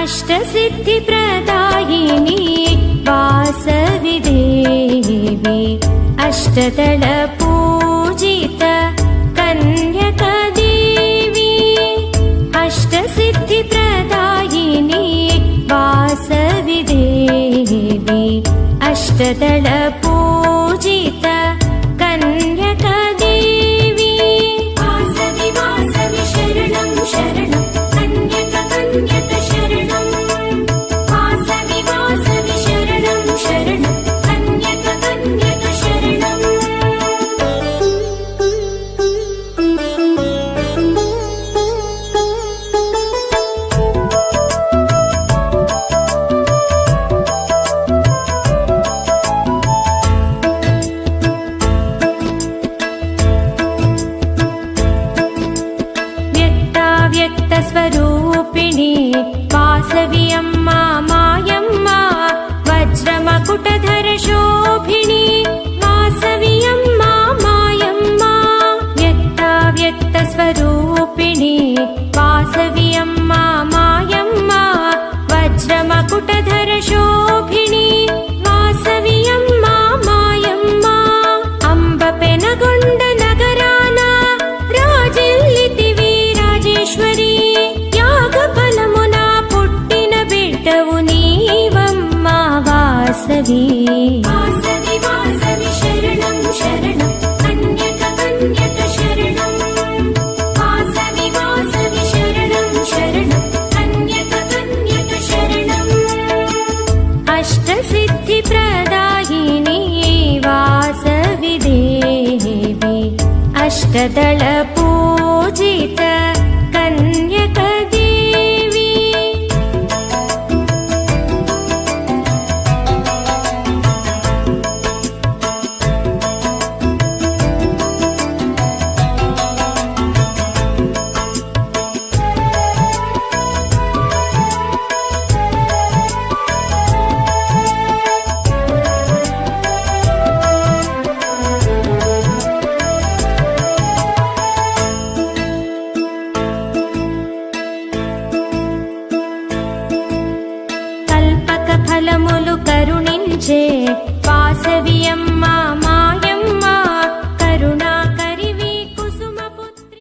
अष्टसिद्धिप्रदायिनी वासवि देवी अष्टदलपूजित कन्यकदेवी अष्टसिद्धिप्रदायिनी वासवि देवी अष्टदलपूजित कन्यकदेवी वासवि वासवि शरणं शरणं कन्यक कन्यक शरणं वासवि वासवि शरणं शरणं कन्यक कन्यक शरणं व्यक्ताव्यक्तस्वरूपिणी वासवि अम्मा मायम्मा वज्रमकुटधरशोभिनी वासवि अम्मा मायम्मा व्यक्ताव्यक्तस्वरूपिणी वासवि अम्मा मायम्मा वज्रमकुटधरशोभिनी वासवि अम्मा मायम्मा अम्बपेनगొండ नगरान राजिल्लितिवि రాజేశ్వరి యాగఫలమున పుట్టిన బిడ్డవు నీవమ్మా వాసవి వాసవి వాసవి శరణం శరణం కన్యక కన్యక శరణం వాసవి వాసవి శరణం శరణం కన్యక కన్యక శరణం అష్టసిద్ధి ప్రదాయిని వాసవి దేవి అష్టదళ పూజిత कन्यकदेवी ఫలములు కరుణించే వాసవి అమ్మ